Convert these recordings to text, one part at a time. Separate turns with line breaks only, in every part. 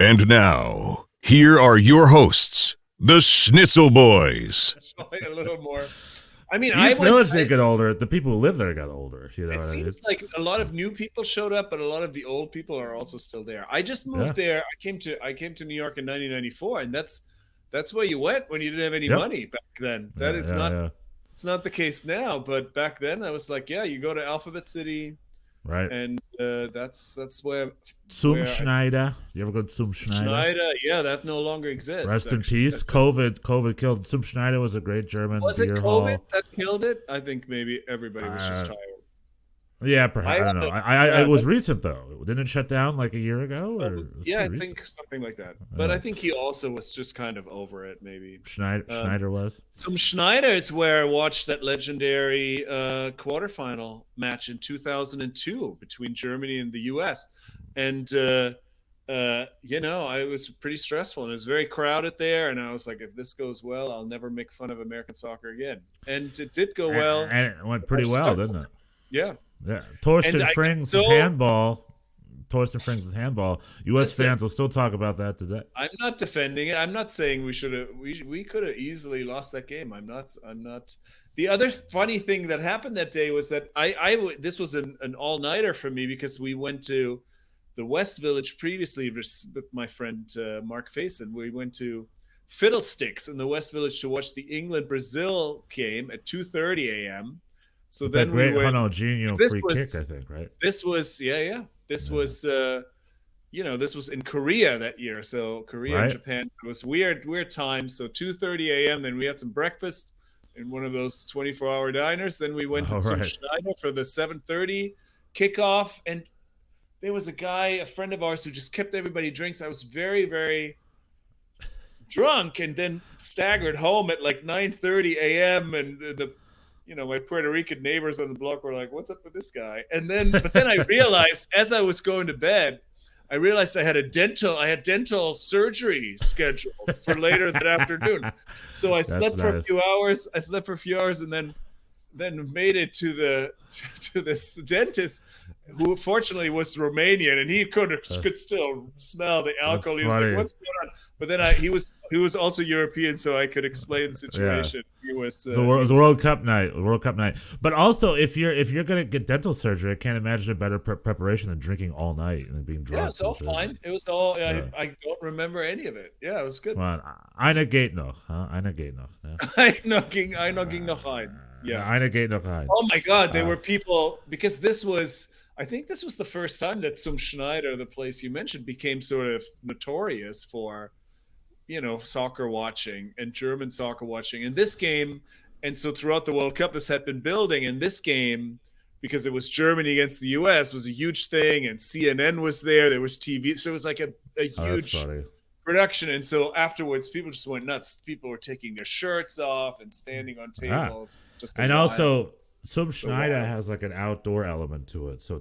And now, here are your hosts, the Schnitzel Boys.
Showing a little more. I mean,
East Village didn't get older. The people who live there got older. You know,
it seems like a lot of new people showed up, but a lot of the old people are also still there. I just moved there. I came to New York in 1994, and that's where you went when you didn't have any money back then. That is not. It's not the case now, but back then I was like, yeah, you go to Alphabet City,
right?
And that's where
Zum Schneider. You ever go to Zum Schneider?
Schneider, yeah, that no longer exists.
Rest in peace. COVID killed. Zum Schneider was a great German
Was
beer
it
hall.
COVID that killed it? I think maybe everybody was just tired.
Yeah, perhaps. I don't know. It was recent though. Didn't it shut down like a year ago?
I think something like that. But I think he also was just kind of over it, maybe.
Schneider was.
Some Schneider is where I watched that legendary quarterfinal match in 2002 between Germany and the U.S. And I was pretty stressful and it was very crowded there. And I was like, if this goes well, I'll never make fun of American soccer again. And it did go well.
And it went pretty well, didn't it?
Yeah.
Yeah, Torsten Frings' handball. Torsten Frings' handball. U.S. fans will still talk about that today. I'm
not defending it. I'm not saying we should have. We could have easily lost that game. I'm not. The other funny thing that happened that day was that this was an all-nighter for me because we went to the West Village previously with my friend Mark Faison. We went to Fiddlesticks in the West Village to watch the England-Brisbane game at 2:30 a.m. So then
that great Ronaldinho free kick, I think, right?
This was This was this was in Korea that year. So Korea and Japan, it was weird times. So 2:30 a.m. Then we had some breakfast in one of those 24-hour diners. Then we went to some Schneider for the 7:30 kickoff. And there was a friend of ours, who just kept everybody drinks. I was very, very drunk and then staggered home at like 9:30 a.m. And my Puerto Rican neighbors on the block were like, what's up with this guy? But then I realized as I was going to bed, I had dental surgery scheduled for later that afternoon. So I slept for a few hours. And then made it to this dentist, who fortunately was Romanian, and he could still smell the alcohol. He was like, what's going on? But then he was also European, so I could explain the situation.
Yeah. It was a World Cup night. But also, if you're gonna get dental surgery, I can't imagine a better preparation than drinking all night and being drunk.
Yeah, it's all fine. It was all. I don't remember any of it. Yeah, it was good.
Well, eine geht noch. Eine geht noch.
Eine ging noch ein. Yeah.
Eine geht noch ein.
Oh my God, there were people, because I think this was the first time that Zum Schneider, the place you mentioned, became sort of notorious for, soccer watching and German soccer watching. And this game, and so throughout the World Cup, this had been building. And this game, because it was Germany against the U.S., was a huge thing. And CNN was there. There was TV. So it was like a huge production. And so afterwards, people just went nuts. People were taking their shirts off and standing on tables.
Also, Zum Schneider has like an outdoor element to it, so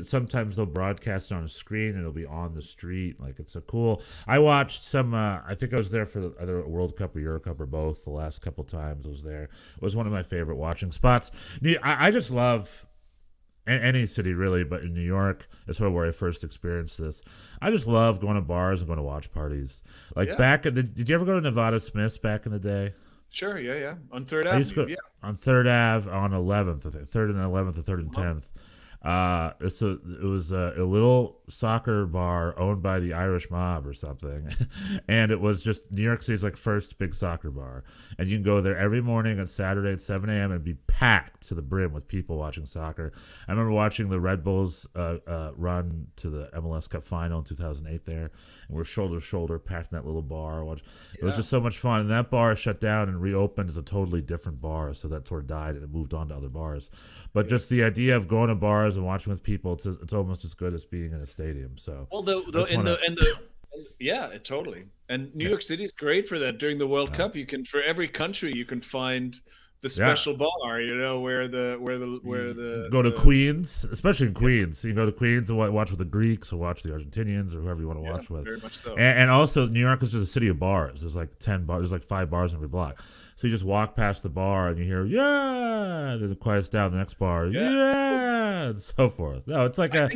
sometimes they'll broadcast it on a screen and it'll be on the street. Like, it's a cool. I watched some. I think I was there for either World Cup or Euro Cup or both. The last couple times I was there, it was one of my favorite watching spots. I just love any city really, but in New York, that's where I first experienced this. I just love going to bars and going to watch parties. Like did you ever go to Nevada Smith's back in the day?
Sure, yeah. On 3rd Avenue,
on 3rd Ave, on 11th, I think. 3rd and 11th, or 3rd and 10th. It was a little soccer bar owned by the Irish mob or something, and it was just New York City's like first big soccer bar, and you can go there every morning on Saturday at 7 a.m. and be packed to the brim with people watching soccer. I remember watching the Red Bulls run to the MLS Cup final in 2008 there, and we're shoulder to shoulder packed in that little bar. It was just so much fun, and that bar shut down and reopened as a totally different bar, so that sort of died and it moved on to other bars. But just the idea of going to bars and watching with people, it's almost as good as being in a stadium. So
totally. And New York City is great for that. During the World Cup, for every country you can find the special bar, you know, where the
go to Queens, especially in Queens. You go to Queens and watch with the Greeks or watch the Argentinians or whoever you want to watch with.
Very much so.
And also, New York is just a city of bars. There's like 10 bars. There's like 5 bars in every block. So you just walk past the bar and you hear and then it quiets down. The next bar, and so forth. No, it's like a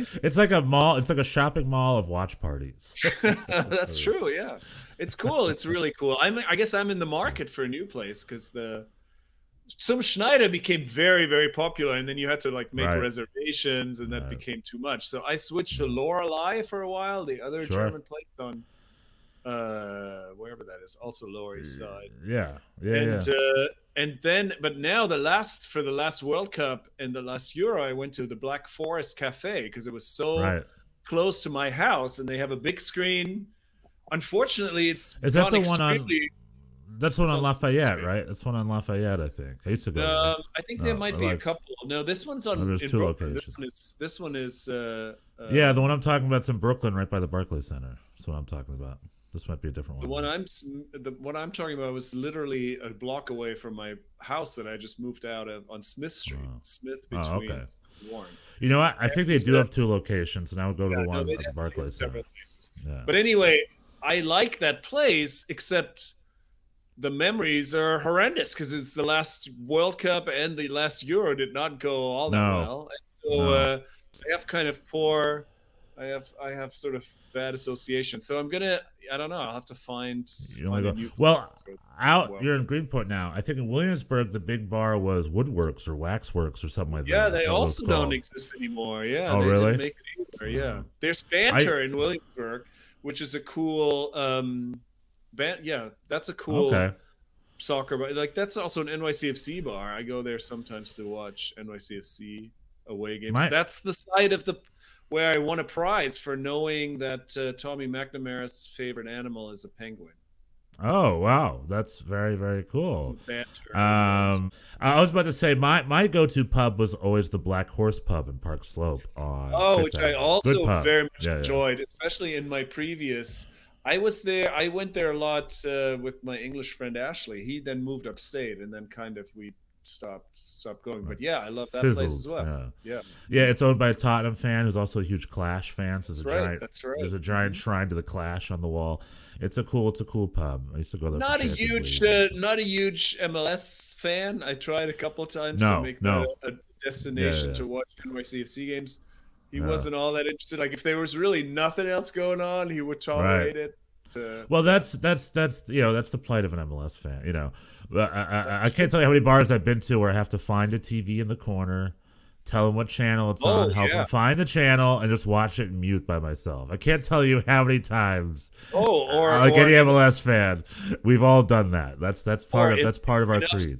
mall. It's like a shopping mall of watch parties.
That's true. Yeah, it's cool. It's really cool. I guess I'm in the market for a new place because some Schneider became very, very popular, and then you had to like make reservations, and that became too much. So I switched to Lorelei for a while, the other German place on wherever that is, also Lower East Side. And then, but now for the last World Cup and the last Euro, I went to the Black Forest Cafe because it was so close to my house, and they have a big screen. Unfortunately, is
that the one on? That's one on Lafayette, right? That's one on Lafayette, I think. I used to go there.
I think there might be a couple. No, this one's on.
There's 2 locations.
This one is.
The one I'm talking about is in Brooklyn, right by the Barclays Center. That's what I'm talking about. This might be a different one.
The one I'm talking about was literally a block away from my house that I just moved out of on Smith Street. Smith between Smith and Warren.
You know what? I think they do have 2 locations, and I would go to the one at the Barclays Center.
Several places. Yeah. But anyway, I like that place, except the memories are horrendous because it's the last World Cup and the last Euro did not go all that well. And so I have kind of I have sort of bad association. So I don't know. I'll have to find a new place.
You're in Greenpoint now. I think in Williamsburg, the big bar was Woodworks or Waxworks or something like that.
Yeah, they also don't exist anymore. Yeah.
Oh,
they
really?
Didn't make it either. Yeah. There's Banter in Williamsburg, which is a cool that's a cool soccer bar. Like that's also an NYCFC bar. I go there sometimes to watch NYCFC away games. That's the side of where I won a prize for knowing that Tommy McNamara's favorite animal is a penguin.
Oh wow, that's very, very cool. I was about to say my go-to pub was always the Black Horse Pub in Park Slope on
which I also very much enjoyed, especially in my previous. I went there a lot with my English friend Ashley. He then moved upstate, and then kind of we stopped going. But yeah, I love that place as well. Yeah,
it's owned by a Tottenham fan who's also a huge Clash fan. So
that's right.
There's a giant shrine to the Clash on the wall. It's a cool pub. I used to go there.
Not a huge MLS fan. I tried a couple times to make that a destination to watch NYCFC games. He wasn't all that interested. Like if there was really nothing else going on, he would tolerate it.
Well, that's the plight of an MLS fan. You know, I can't tell you how many bars I've been to where I have to find a TV in the corner, tell them what channel it's on, help them find the channel, and just watch it and mute by myself. I can't tell you how many times. Like any MLS fan, we've all done that. That's part of our creed.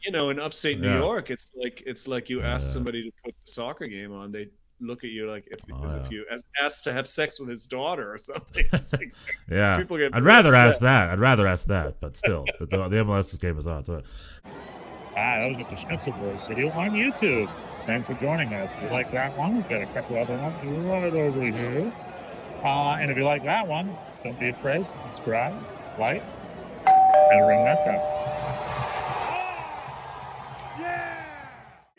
In upstate New York, it's like you ask somebody to put the soccer game on, they look at you like if you asked to have sex with his daughter or something. It's like, people get
I'd rather ask that, but still, the MLS game is on. So.
That was just a Schnitzel Boys video on YouTube. Thanks for joining us. If you like that one, we've got a couple other ones right over here. And if you like that one, don't be afraid to subscribe, like, and ring that bell.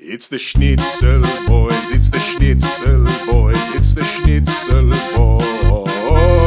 It's the Schnitzel Boys, it's the Schnitzel Boys, it's the Schnitzel Boys.